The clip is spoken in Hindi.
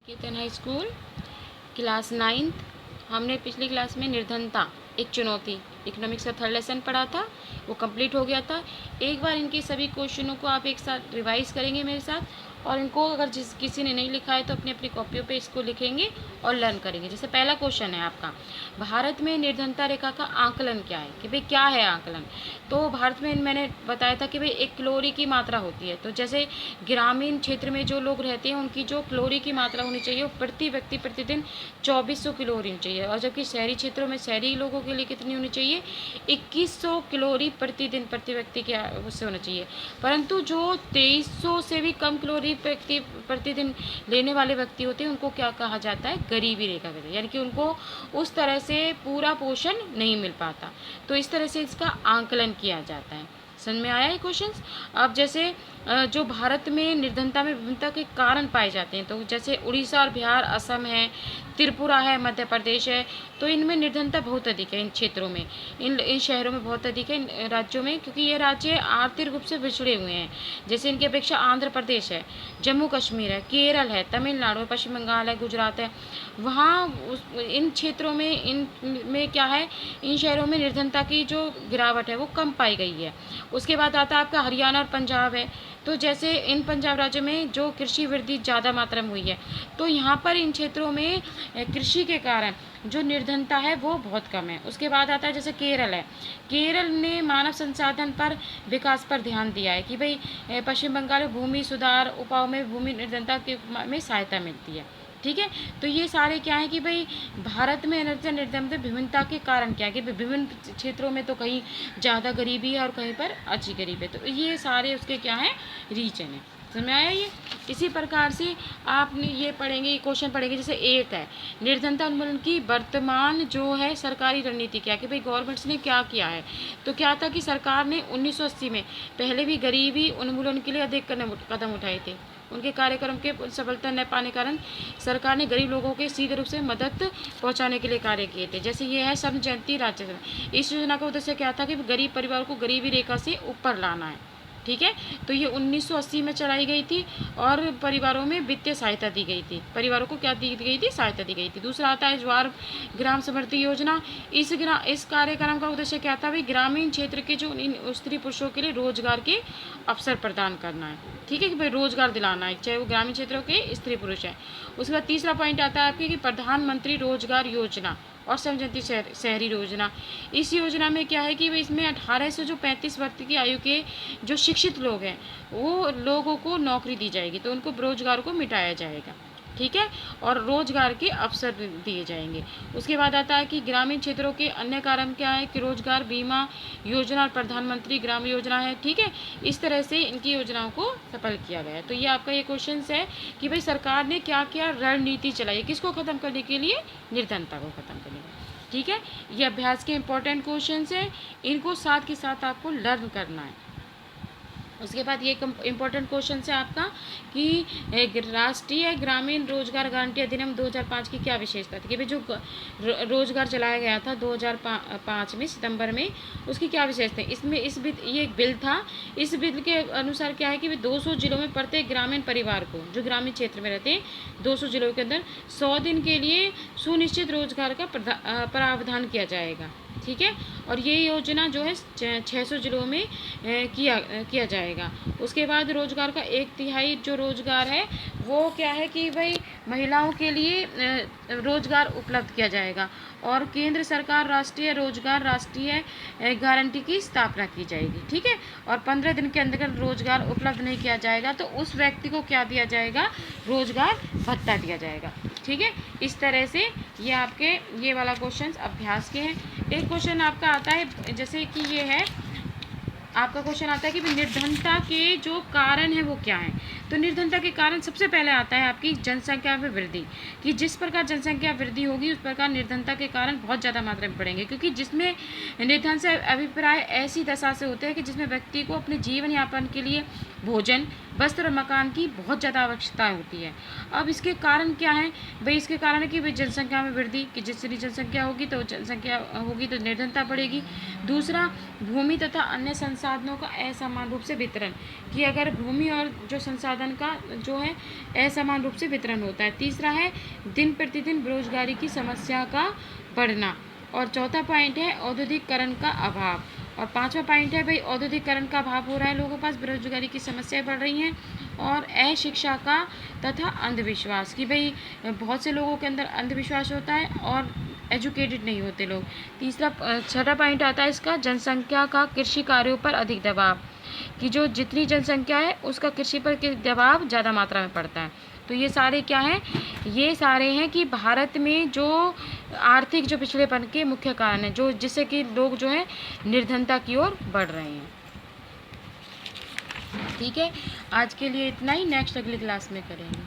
Ketan high school class 9th। हमने पिछली क्लास में निर्धनता एक चुनौती इकोनॉमिक्स का 3rd लेसन पढ़ा था, वो कंप्लीट हो गया था। एक बार इनके सभी क्वेश्चनों को आप एक साथ रिवाइज करेंगे मेरे साथ, और इनको अगर किसी ने नहीं लिखा है तो अपनी अपनी कॉपियों पे इसको लिखेंगे और लर्न करेंगे। जैसे पहला क्वेश्चन है आपका, भारत में निर्धनता रेखा का आंकलन क्या है, कि भाई क्या है आंकलन। तो भारत में मैंने बताया था कि भाई 1 कैलोरी की मात्रा होती है। तो जैसे ग्रामीण क्षेत्र में जो लोग रहते हैं उनकी जो कैलोरी की मात्रा होनी चाहिए वो प्रति व्यक्ति प्रतिदिन 2400 कैलोरी होनी चाहिए, और जबकि शहरी क्षेत्रों में शहरी लोगों के लिए कितनी होनी चाहिए, 2100 कैलोरी प्रतिदिन प्रति व्यक्ति के उससे होना चाहिए। परंतु जो 2300 से भी कम कैलोरी व्यक्ति प्रतिदिन लेने वाले व्यक्ति होते हैं उनको क्या कहा जाता है, गरीबी रेखा कहते हैं, यानी कि उनको उस तरह से पूरा पोषण नहीं मिल पाता। तो इस तरह से इसका आंकलन किया जाता है। समझ में आया ये क्वेश्चंस। अब जैसे जो भारत में निर्धनता में विभिन्नता के कारण पाए जाते हैं, तो जैसे उड़ीसा और बिहार, असम है, त्रिपुरा है, मध्य प्रदेश है, तो इनमें निर्धनता बहुत अधिक है। इन क्षेत्रों में, इन शहरों में बहुत अधिक है, इन राज्यों में, क्योंकि ये राज्य आर्थिक रूप से पिछड़े हुए हैं। जैसे इनकी अपेक्षा आंध्र प्रदेश है, जम्मू कश्मीर है, केरल है, तमिलनाडु है, पश्चिम बंगाल है, गुजरात है। वहाँ इन क्षेत्रों में, इन में क्या है, इन शहरों में निर्धनता की जो गिरावट है वो कम पाई गई है। उसके बाद आता है आपका हरियाणा और पंजाब है। तो जैसे इन पंजाब राज्य में जो कृषि वृद्धि ज़्यादा मात्रा में हुई है, तो यहाँ पर इन क्षेत्रों में कृषि के कारण जो निर्धनता है वो बहुत कम है। उसके बाद आता है जैसे केरल है, केरल ने मानव संसाधन पर विकास पर ध्यान दिया है कि भाई पश्चिम बंगाल में भूमि सुधार उपायों में भूमि निर्धनता के में सहायता मिलती है। ठीक है, तो ये सारे क्या है कि भाई भारत में निर्धनता विभिन्नता के कारण क्या है कि विभिन्न क्षेत्रों में तो कहीं ज़्यादा गरीबी है और कहीं पर अच्छी गरीबी है। तो ये सारे उसके क्या है, रीजन है। समझ में आया ये। इसी प्रकार से आपने ये पढ़ेंगे, क्वेश्चन पढ़ेंगे। जैसे एक है, निर्धनता उन्मूलन की वर्तमान जो है सरकारी रणनीति क्या, कि भाई गवर्नमेंट्स ने क्या किया है। तो क्या था कि सरकार ने 1980 में पहले भी गरीबी उन्मूलन के लिए अधिक कदम उठाए थे। उनके कार्यक्रम के सफलता न पाने कारण सरकार ने गरीब लोगों के सीधे रूप से मदद पहुंचाने के लिए कार्य किए थे। जैसे ये है स्वर्ण जयंती राज्य योजना। इस योजना का उद्देश्य क्या था कि गरीब परिवार को गरीबी रेखा से ऊपर लाना है। ठीक है, तो ये 1980 में चलाई गई थी और परिवारों में वित्तीय सहायता दी गई थी। परिवारों को क्या दी गई थी, सहायता दी गई थी। दूसरा आता है ज्वार ग्राम समृद्धि योजना। इस कार्यक्रम का उद्देश्य क्या था, भाई ग्रामीण क्षेत्र के जो इन स्त्री पुरुषों के लिए रोजगार के अवसर प्रदान करना है। ठीक है, कि भाई रोजगार दिलाना है, चाहे वो ग्रामीण क्षेत्रों के स्त्री पुरुष हैं। उसके बाद तीसरा पॉइंट आता है आपकी कि प्रधानमंत्री रोजगार योजना और स्वर्ण जयंती शहरी योजना। इस योजना में क्या है कि इसमें 18 से जो 35 वर्ष की आयु के जो शिक्षित लोग हैं वो लोगों को नौकरी दी जाएगी, तो उनको बेरोजगार को मिटाया जाएगा। ठीक है, और रोजगार के अवसर दिए जाएंगे। उसके बाद आता है कि ग्रामीण क्षेत्रों के अन्य कारण क्या है कि रोजगार बीमा योजना और प्रधानमंत्री ग्राम योजना है। ठीक है, इस तरह से इनकी योजनाओं को सफल किया गया है। तो ये आपका ये क्वेश्चन है कि भाई सरकार ने क्या क्या रणनीति चलाई, किसको खत्म करने के लिए, निर्धनता को खत्म करने के लिए। ठीक है, ये अभ्यास के इंपॉर्टेंट क्वेश्चन हैं, इनको साथ के साथ आपको लर्न करना है। उसके बाद ये इम्पोर्टेंट क्वेश्चन है आपका कि राष्ट्रीय ग्रामीण रोजगार गारंटी अधिनियम 2005 की क्या विशेषता थी, कि भाई जो रोजगार चलाया गया था 2005 में सितंबर में, उसकी क्या विशेषता है। इसमें ये एक बिल था। इस बिल के अनुसार क्या है कि 200 जिलों में प्रत्येक ग्रामीण परिवार को, जो ग्रामीण क्षेत्र में रहते हैं 200 जिलों के अंदर 100 दिन के लिए सुनिश्चित रोजगार का प्रावधान किया जाएगा। ठीक है, और ये योजना जो है 600 जिलों में किया जाएगा। उसके बाद रोजगार का 1/3 जो रोजगार है वो क्या है कि भाई महिलाओं के लिए रोजगार उपलब्ध किया जाएगा, और केंद्र सरकार राष्ट्रीय गारंटी की स्थापना की जाएगी। ठीक है, और 15 दिन के अंदर रोजगार उपलब्ध नहीं किया जाएगा तो उस व्यक्ति को क्या दिया जाएगा, रोजगार भत्ता दिया जाएगा। ठीक है, इस तरह से ये आपके ये वाला क्वेश्चन अभ्यास के हैं। एक क्वेश्चन आपका आता है, जैसे कि ये है आपका क्वेश्चन आता है कि निर्धनता के जो कारण है वो क्या है। तो निर्धनता के कारण सबसे पहले आता है आपकी जनसंख्या में वृद्धि, कि जिस प्रकार जनसंख्या वृद्धि होगी उस प्रकार निर्धनता के कारण बहुत ज़्यादा मात्रा में बढ़ेंगे, क्योंकि जिसमें निर्धन से अभिप्राय ऐसी दशा से होते हैं कि जिसमें व्यक्ति को अपने जीवन यापन के लिए भोजन, वस्त्र और मकान की बहुत ज़्यादा आवश्यकता होती है। अब इसके कारण क्या हैं? भाई इसके कारण है कि भाई जनसंख्या में वृद्धि, कि जितनी जनसंख्या होगी तो निर्धनता बढ़ेगी। दूसरा, भूमि तथा अन्य संसाधनों का असमान रूप से वितरण, कि अगर भूमि और जो संसाधन का जो है असमान रूप से वितरण होता है। तीसरा है दिन प्रतिदिन बेरोजगारी की समस्या का बढ़ना। और चौथा पॉइंट है औद्योगिकरण का अभाव। और पांचवा पॉइंट है भाई औद्योगिकरण का अभाव हो रहा है लोगों के पास, बेरोजगारी की समस्याएं बढ़ रही हैं। और अशिक्षा का तथा अंधविश्वास, कि भाई बहुत से लोगों के अंदर अंधविश्वास होता है और एजुकेटेड नहीं होते लोग। तीसरा छठा पॉइंट आता है इसका जनसंख्या का कृषि कार्यों पर अधिक दबाव, कि जो जितनी जनसंख्या है उसका कृषि पर दबाव ज़्यादा मात्रा में पड़ता है। तो ये सारे क्या हैं? ये सारे हैं कि भारत में जो आर्थिक जो पिछड़ेपन के मुख्य कारण हैं, जो जिससे कि लोग जो है निर्धनता की ओर बढ़ रहे हैं। ठीक है, आज के लिए इतना ही, नेक्स्ट अगली क्लास में करेंगे।